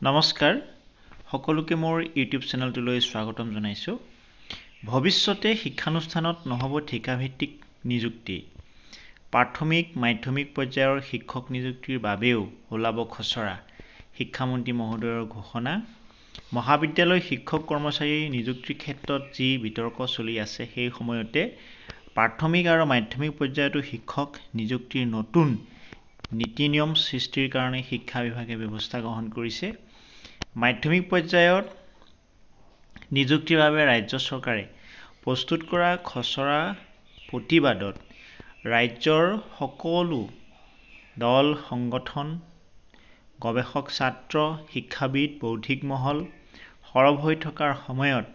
নমস্কাৰ সকলোকে মোৰ ইউটিউব চেনেলটোলৈ স্বাগতম জনাইছোঁ। ভৱিষ্যতে শিক্ষানুষ্ঠানত নহ'ব ঠিকাভিত্তিক নিযুক্তি। প্ৰাথমিক মাধ্যমিক পৰ্যায়ৰ শিক্ষক নিযুক্তিৰ বাবেও ওলাব খচৰা। শিক্ষামন্ত্ৰী মহোদয়ৰ ঘোষণা। মহাবিদ্যালয় শিক্ষক কৰ্মচাৰী নিযুক্তিৰ ক্ষেত্ৰত যি বিতৰ্ক চলি আছে সেই সময়তে প্ৰাথমিক আৰু মাধ্যমিক পৰ্যায়তো শিক্ষক নিযুক্তিৰ নতুন নীতি নিয়ম সৃষ্টিৰ কাৰণে শিক্ষা বিভাগে ব্যৱস্থা গ্ৰহণ কৰিছে। মাধ্যমিক পৰ্যায়ত নিযুক্তিৰ বাবে ৰাজ্য চৰকাৰে প্ৰস্তুত কৰা খচৰা প্ৰতিবাদত ৰাজ্যৰ সকলো দল সংগঠন গৱেষক ছাত্ৰ শিক্ষাবিদ বৌদ্ধিক মহল সৰব হৈ থকাৰ সময়ত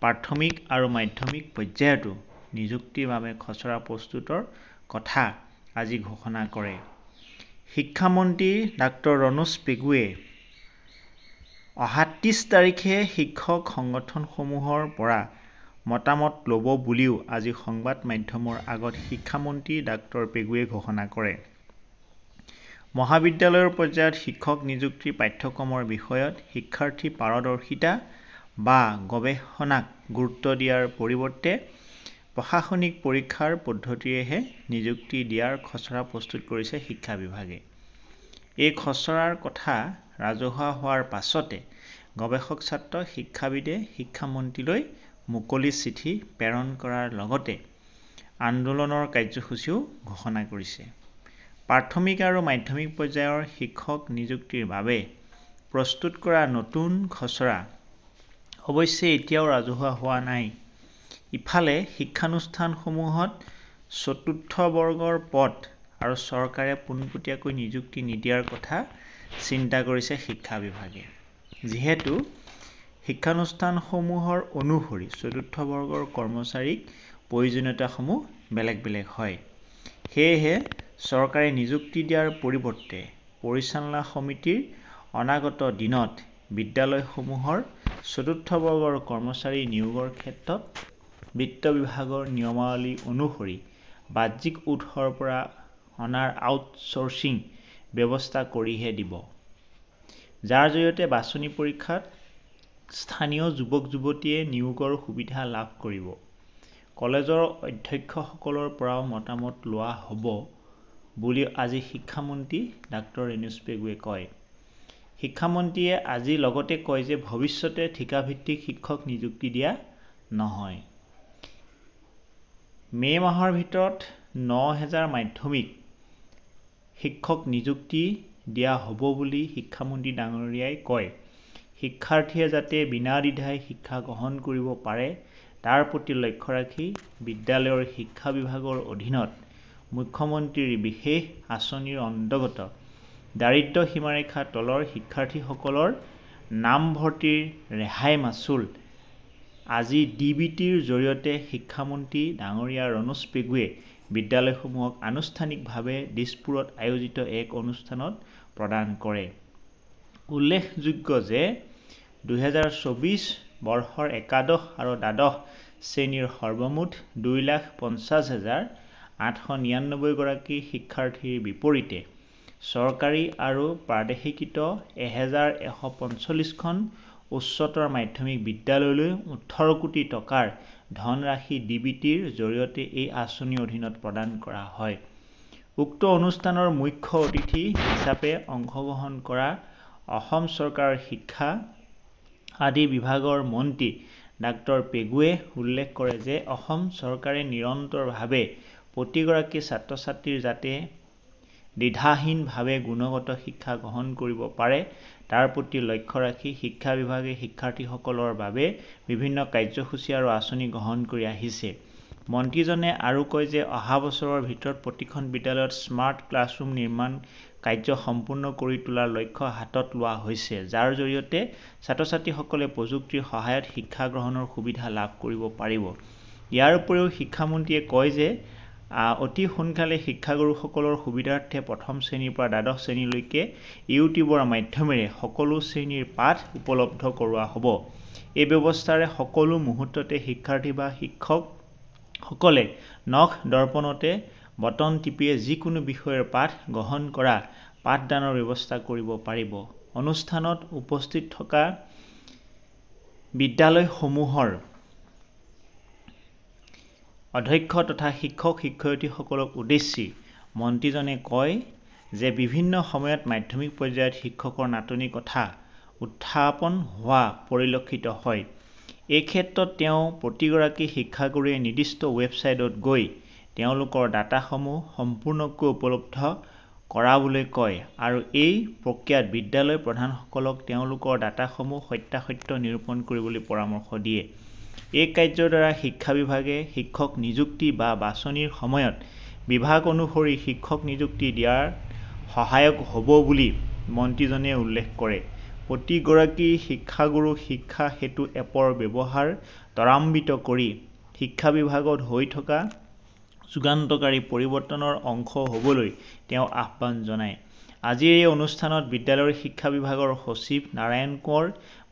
প্ৰাথমিক আৰু মাধ্যমিক পৰ্যায়তো নিযুক্তিৰ বাবে খচৰা প্ৰস্তুতৰ কথা আজি ঘোষণা কৰে। শিক্ষামন্ত্ৰী ডাক্তৰ ৰণোজ পেগুৱে অহা ৩০ তাৰিখে শিক্ষক সংগঠনসমূহৰ পৰা মতামত ল'ব বুলিও আজি সংবাদ মাধ্যমৰ আগত শিক্ষামন্ত্ৰী ডাক্তৰ পেগুৱে ঘোষণা কৰে। মহাবিদ্যালয়ৰ পৰ্যায়ত শিক্ষক নিযুক্তিৰ পাঠ্যক্ৰমৰ বিষয়ত শিক্ষাৰ্থীৰ পাৰদৰ্শিতা বা গৱেষণাক গুৰুত্ব দিয়াৰ পৰিৱৰ্তে প্ৰশাসনিক পৰীক্ষাৰ পদ্ধতিৰেহে নিযুক্তি দিয়াৰ খচৰা প্ৰস্তুত কৰিছে শিক্ষা বিভাগে। এই খচৰাৰ কথা ৰাজহুৱা হোৱাৰ পাছতে গৱেষক ছাত্ৰ শিক্ষাবিদে শিক্ষামন্ত্ৰীলৈ মুকলি চিঠি প্ৰেৰণ কৰাৰ লগতে আন্দোলনৰ কাৰ্যসূচীও ঘোষণা কৰিছে। প্ৰাথমিক আৰু মাধ্যমিক পৰ্যায়ৰ শিক্ষক নিযুক্তিৰ বাবে প্ৰস্তুত কৰা নতুন খচৰা অৱশ্যে এতিয়াও ৰাজহুৱা হোৱা নাই। ইফালে শিক্ষানুষ্ঠানসমূহত চতুৰ্থ বৰ্গৰ পদ আৰু চৰকাৰে পোনপটীয়াকৈ নিযুক্তি নিদিয়াৰ কথা চিন্তা কৰিছে শিক্ষা বিভাগে। যিহেতু শিক্ষানুষ্ঠানসমূহৰ অনুসৰি চতুৰ্থ বৰ্গৰ কৰ্মচাৰীক প্ৰয়োজনীয়তাসমূহ বেলেগ বেলেগ হয়। সেয়েহে চৰকাৰে নিযুক্তি দিয়াৰ পৰিৱৰ্তে পৰিচালনা সমিতিৰ অনাগত দিনত বিদ্যালয়সমূহৰ চতুৰ্থ বৰ্গৰ কৰ্মচাৰী নিয়োগৰ ক্ষেত্ৰত বিত্ত বিভাগৰ নিয়মাৱলী অনুসৰি বাহ্যিক উৎসৰ পৰা অনাৰ আউটচৰ্চিং ব্যৱস্থা কৰিহে দিব। যাৰ জৰিয়তে বাছনি পৰীক্ষাত স্থানীয় যুৱক-যুৱতীয়ে নিয়োগৰ সুবিধা লাভ কৰিব। কলেজৰ অধ্যক্ষসকলৰ পৰাও মতামত লোৱা হ'ব বুলি আজি শিক্ষামন্ত্ৰী ডাক্তৰ ৰণোজ পেগুৱে কয়। শিক্ষামন্ত্ৰীয়ে আজি লগতে কয় যে ভৱিষ্যতে ঠিকাভিত্তিক শিক্ষক নিযুক্তি দিয়া নহয়। মে' মাহৰ ভিতৰত ৯,০০০ মাধ্যমিক শিক্ষক নিযুক্তি দিয়া হ'ব বুলি শিক্ষামন্ত্ৰী ডাঙৰীয়াই কয়। শিক্ষাৰ্থীয়ে যাতে বিনাদ্বিধাই শিক্ষা গ্ৰহণ কৰিব পাৰে তাৰ প্ৰতি লক্ষ্য ৰাখি বিদ্যালয়ৰ শিক্ষা বিভাগৰ অধীনত মুখ্যমন্ত্ৰীৰ বিশেষ আঁচনিৰ অন্তৰ্গত দাৰিদ্ৰ্য সীমাৰেখাৰ তলৰ শিক্ষাৰ্থীসকলৰ নামভৰ্তিৰ ৰেহাই মাচুল আজি DBTৰ জৰিয়তে শিক্ষামন্ত্ৰী ডাঙৰীয়া ৰণোজ পেগুৱে বিদ্যালয়সমূহক আনুষ্ঠানিকভাৱে দিছপুৰত আয়োজিত এক অনুষ্ঠানত প্ৰদান কৰে। উল্লেখযোগ্য যে ২০২৪ বৰ্ষৰ একাদশ আৰু দ্বাদশ শ্ৰেণীৰ সৰ্বমুঠ 2,50,899 গৰাকী শিক্ষাৰ্থীৰ বিপৰীতে চৰকাৰী আৰু প্ৰাদেশিকৃত 1,145খন উচ্চতৰ মাধ্যমিক বিদ্যালয়লৈ 18 কোটি টকাৰ ধনৰাশি DBTৰ জৰিয়তে এই আঁচনিৰ অধীনত প্ৰদান কৰা হয়। উক্ত অনুষ্ঠানৰ মুখ্য অতিথি হিচাপে অংশগ্ৰহণ কৰা অসম চৰকাৰৰ শিক্ষা আদি বিভাগৰ মন্ত্ৰী ডাক্তৰ পেগুৱে উল্লেখ কৰে যে অসম চৰকাৰে নিৰন্তৰভাৱে প্ৰতিগৰাকী ছাত্ৰ-ছাত্ৰীৰ যাতে দ্বিধাহীনভাৱে গুণগত শিক্ষা গ্ৰহণ কৰিব পাৰে তাৰ প্ৰতি লক্ষ্য ৰাখি শিক্ষা বিভাগে শিক্ষাৰ্থীসকলৰ বাবে বিভিন্ন কাৰ্যসূচী আৰু আঁচনি গ্ৰহণ কৰি আহিছে। মন্ত্ৰীজনে আৰু কয় যে অহা বছৰৰ ভিতৰত প্ৰতিখন বিদ্যালয়ত স্মাৰ্ট ক্লাছৰুম নিৰ্মাণ কাৰ্য সম্পূৰ্ণ কৰি তোলাৰ লক্ষ্য হাতত লোৱা হৈছে, যাৰ জৰিয়তে ছাত্ৰ-ছাত্ৰীসকলে প্ৰযুক্তিৰ সহায়ত শিক্ষা গ্ৰহণৰ সুবিধা লাভ কৰিব পাৰিব। ইয়াৰ উপৰিও শিক্ষামন্ত্ৰীয়ে কয় যে অতি সোনকালে শিক্ষাগুৰুসকলৰ সুবিধাৰ্থে প্ৰথম শ্ৰেণীৰ পৰা দ্বাদশ শ্ৰেণীলৈকে ইউটিউবৰ মাধ্যমেৰে সকলো শ্ৰেণীৰ পাঠ উপলব্ধ কৰোৱা হ'ব। এই ব্যৱস্থাৰে সকলো মুহূৰ্ততে শিক্ষাৰ্থী বা শিক্ষকসকলে নখ দৰ্পণতে বটন টিপিয়ে যিকোনো বিষয়ৰ পাঠ গ্ৰহণ কৰা পাঠদানৰ ব্যৱস্থা কৰিব পাৰিব। অনুষ্ঠানত উপস্থিত থকা বিদ্যালয়সমূহৰ অধ্যক্ষ তথা শিক্ষক শিক্ষয়িত্ৰীসকলক উদ্দেশ্যি মন্ত্ৰীজনে কয় যে বিভিন্ন সময়ত মাধ্যমিক পৰ্যায়ত শিক্ষকৰ নাটনিৰ কথা উত্থাপন হোৱা পৰিলক্ষিত হয়। এই ক্ষেত্ৰত তেওঁ প্ৰতিগৰাকী শিক্ষাগুৰুৱে নিৰ্দিষ্ট ৱেবছাইটত গৈ তেওঁলোকৰ ডাটাসমূহ সম্পূৰ্ণকৈ উপলব্ধ কৰাবলৈ কয় আৰু এই প্ৰক্ৰিয়াত বিদ্যালয় প্ৰধানসকলক তেওঁলোকৰ ডাটাসমূহ সত্যাসত্য নিৰূপণ কৰিবলৈ পৰামৰ্শ দিয়ে। এই কাৰ্যৰ দ্বাৰা শিক্ষা বিভাগে শিক্ষক নিযুক্তি বা বাছনিৰ সময়ত বিভাগ অনুসৰি শিক্ষক নিযুক্তি দিয়াৰ সহায়ক হ'ব বুলি মন্ত্ৰীজনে উল্লেখ কৰে। প্ৰতিগৰাকী শিক্ষাগুৰুক শিক্ষা সেতু এপৰ ব্যৱহাৰ ত্বৰান্বিত কৰি শিক্ষা বিভাগত হৈ থকা যুগান্তকাৰী পৰিৱৰ্তনৰ অংশ হ'বলৈ তেওঁ আহ্বান জনায়। আজিৰ এই অনুষ্ঠানত বিদ্যালয়ৰ শিক্ষা বিভাগৰ সচিব নাৰায়ণ কোঁৱৰ,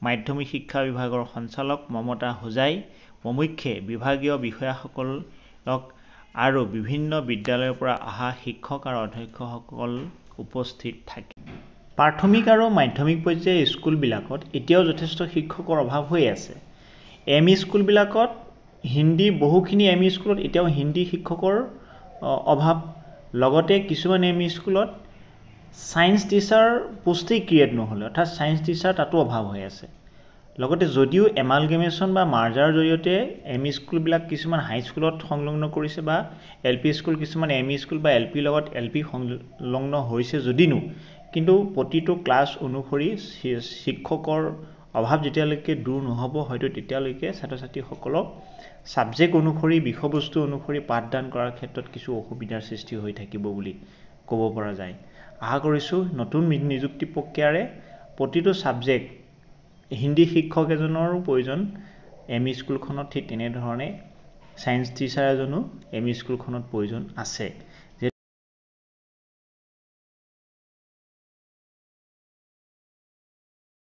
মাধ্যমিক শিক্ষা বিভাগৰ সঞ্চালক মমতা হোজাই প্ৰমুখ্যে বিভাগীয় বিষয়াসকলক আৰু বিভিন্ন বিদ্যালয়ৰ পৰা অহা শিক্ষক আৰু অধ্যক্ষসকল উপস্থিত থাকে। প্ৰাথমিক আৰু মাধ্যমিক পৰ্যায়ৰ স্কুলবিলাকত এতিয়াও যথেষ্ট শিক্ষকৰ অভাৱ হৈ আছে। এম.ই. স্কুলবিলাকত বহুখিনি এম.ই. স্কুলত এতিয়াও হিন্দী শিক্ষকৰ অভাৱ। লগতে কিছুমান এম.ই. স্কুলত ছায়েন্স টিচাৰ পোষ্টেই ক্ৰিয়েট নহ'লে, অৰ্থাৎ ছায়েন্স টিচাৰ তাতো অভাৱ হৈ আছে। লগতে যদিও এমালগেমেশ্যন বা মাৰ্জাৰ জৰিয়তে এম.ই. স্কুলবিলাক কিছুমান হাইস্কুলত সংলগ্ন কৰিছে বা এল.পি. স্কুল কিছুমান এম.ই. স্কুল বা এল.পি. লগত এল.পি. সংলগ্ন হৈছে যদিনো, কিন্তু প্ৰতিটো ক্লাছ অনুসৰি শিক্ষকৰ অভাৱ যেতিয়ালৈকে দূৰ নহ'ব, হয়তো তেতিয়ালৈকে ছাত্ৰ ছাত্ৰীসকলক ছাবজেক্ট অনুসৰি বিষয়বস্তু অনুসৰি পাঠদান কৰাৰ ক্ষেত্ৰত কিছু অসুবিধাৰ সৃষ্টি হৈ থাকিব বুলি ক'ব পৰা যায়। আশা কৰিছোঁ নতুন নিযুক্তি প্ৰক্ৰিয়াৰে প্ৰতিটো ছাবজেক্ট হিন্দী শিক্ষক এজনৰো প্ৰয়োজন এম.ই. স্কুলখনত, ঠিক তেনেধৰণে ছায়েন্স টিচাৰ এজনো এম.ই. স্কুলখনত প্ৰয়োজন আছে।